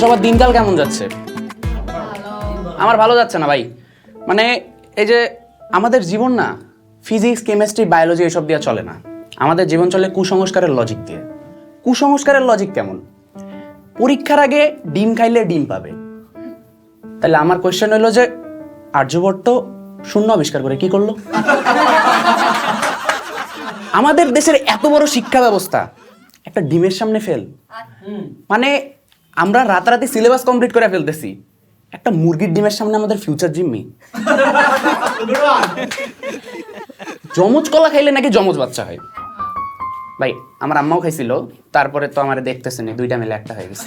সবার দিনকাল কেমন যাচ্ছে? আমার ভালো যাচ্ছে না ভাই। মানে এই যে আমাদের জীবন না ফিজিক্স, কেমিস্ট্রি, বায়োলজি এসব দিয়ে চলে না। আমাদের জীবন চলে কুসংস্কারের লজিক দিয়ে। কুসংস্কারের লজিক কেমন? পরীক্ষার আগে ডিম খাইলে ডিম পাবে। তাহলে আমার কোয়েশ্চেন হলো যে আর্যভট্ট শূন্য আবিষ্কার করে কি করলো? আমাদের দেশের এত বড় শিক্ষা ব্যবস্থা একটা ডিমের সামনে ফেল। মানে আমরা রাতারাতি সিলেবাস কমপ্লিট করে ফেলতেছি, একটা মুরগির ডিমের সামনে আমাদের ফিউচার জিম্মি। যমজ কলা খাইলে নাকি যমজ বাচ্চা হয়। ভাই আমার আম্মাও খাইছিল, তারপরে তো আমার দেখতেছে না, দুইটা মিলে একটা হয়ে গেছে।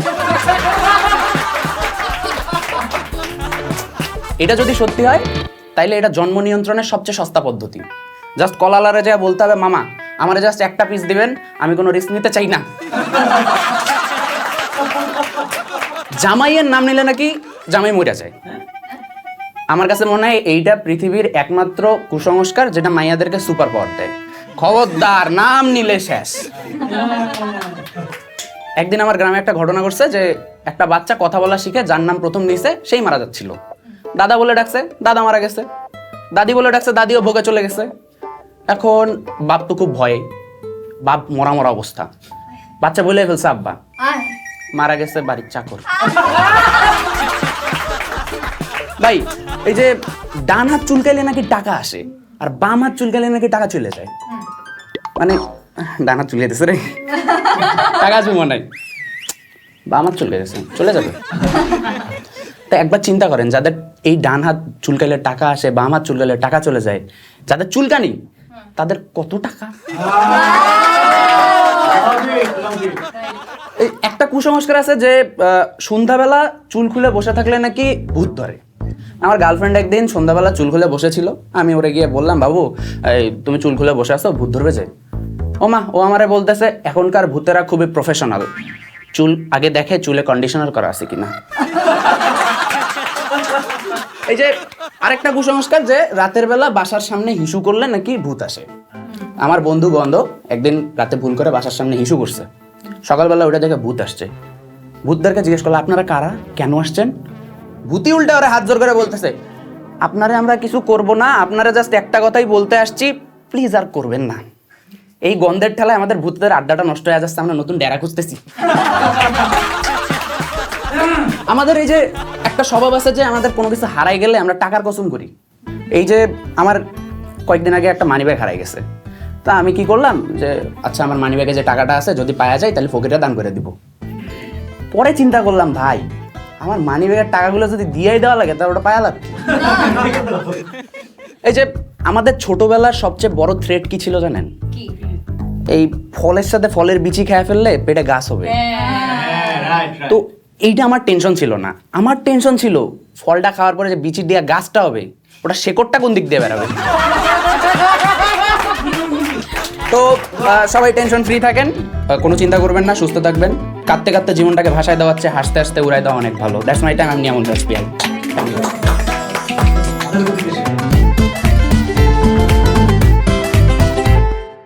এটা যদি সত্যি হয় তাইলে এটা জন্ম নিয়ন্ত্রণের সবচেয়ে সস্তা পদ্ধতি। জাস্ট কলালারে যা বলতে হবে, মামা আমারে জাস্ট একটা পিস দিবেন, আমি কোনো রিস্ক নিতে চাই না। জামাইয়ের নাম নিলে নাকি জামাই মরে যায়। আমার কাছে মনে হয় এইটা পৃথিবীর একমাত্র কুসংস্কার যেটা মাইয়াদেরকে সুপার পাওয়ার দেয়। খবরদার নাম নিলে শেষ। একদিন আমার গ্রামে একটা ঘটনা ঘটছে যে একটা বাচ্চা কথা বলা শিখে যার নাম প্রথম নিছে সেই মারা যাচ্ছিল। দাদা বলে ডাকছে, দাদা মারা গেছে। দাদি বলে ডাকছে, দাদিও ভোগে চলে গেছে। এখন বাপ তো খুব ভয়ে, বাপ মরা মরা অবস্থা। বাচ্চা বলে ফেলছে আব্বা, মারা গেছে বাড়ির চাকর। ভাই এই যে ডান হাত চুলকাইলে নাকি টাকা আসে, আর বাম হাত চুলকাইলে নাকি টাকা চলে যায়। মানে ডান হাত চুলকাইতেছে রে, টাকা আসবে মনে হয়, বাম হাত চলে গেছে, চলে যাবে। তা একবার চিন্তা করেন, যাদের এই ডান হাত চুলকাইলে টাকা আসে, বাম হাত চুলকাইলে টাকা চলে যায়, যাদের চুলকানি তাদের কত টাকা। একটা কুসংস্কার আছে যে সন্ধ্যাবেলা চুল খুলে বসে থাকলে নাকি ভূত ধরে। আমার গার্লফ্রেন্ড একদিন সন্ধ্যাবেলা চুল খুলে বসেছিল, আমি ওরে গিয়ে বললাম, বাবু তুমি চুল খুলে বসে আছো, ভূত ধরবে যে? ও মা, ও আমারে বলতেছে এখনকার ভূতেরা খুবই প্রফেশনাল, চুল আগে দেখে চুলে কন্ডিশনার করা আছে কিনা। এই যে আরেকটা কুসংস্কার যে রাতের বেলা বাসার সামনে হিসু করলে নাকি ভূত আসে। আমার বন্ধু গন্ধ একদিন রাতে ভুল করে বাসার সামনে হিসু করছে, সকালবেলা ওটা দেখে ভূত আসছে। ভূতদেরকে জিজ্ঞেস করলো, আপনারা কারা, কেন আসছেন? ভূতি উল্টা ওরা হাত জোর করে বলতেছে, আপনারে আমরা কিছু করব না, আপনারা জাস্ট একটা কথাই বলতে আসছি, প্লিজ আর করবেন না। এই গন্ধের ঠেলায় আমাদের ভূতদের আড্ডাটা নষ্ট হয়ে যাচ্ছে, আমরা নতুন ডেরা খুঁজতেছি। আমাদের এই যে একটা স্বভাব আছে যে আমাদের কোনো কিছু হারাই গেলে আমরা টাকার কসম করি। এই যে আমার কয়েকদিন আগে একটা মানিব্যাগ হারাই গেছে, তা আমি কি করলাম যে আচ্ছা আমার মানিব্যাগে যে টাকাটা আছে যদি পাওয়া যায় তাহলে ফকিরে দান করে দিব। পরে চিন্তা করলাম, ভাই আমার মানিব্যাগের টাকাগুলো যদি দিয়েই দেওয়া লাগে তাহলে ওটা পাওয়া লাগবে। এই যে আমাদের ছোটবেলার সবচেয়ে বড় থ্রেট কি ছিল জানেন? এই ফলের সাথে ফলের বিচি খেয়ে ফেললে পেটে গাছ হবে। তো এইটা আমার টেনশন ছিল না, আমার টেনশন ছিল ফলটা খাওয়ার পরে যে বিচি দিয়ে গাছটা হবে, ওটা শেকড়টা কোন দিক দিয়ে বেরাবে। তো সবাই টেনশন ফ্রি থাকেন, কোনো চিন্তা করবেন না, সুস্থ থাকবেন। কাঁদতে কাঁদতে জীবনটাকে ভাসায় দেওয়া হচ্ছে, হাসতে হাসতে উড়াই দেওয়া অনেক ভালো। দ্যাটস মাই টাইম, আমি নিয়ামন রাজপিয়াল।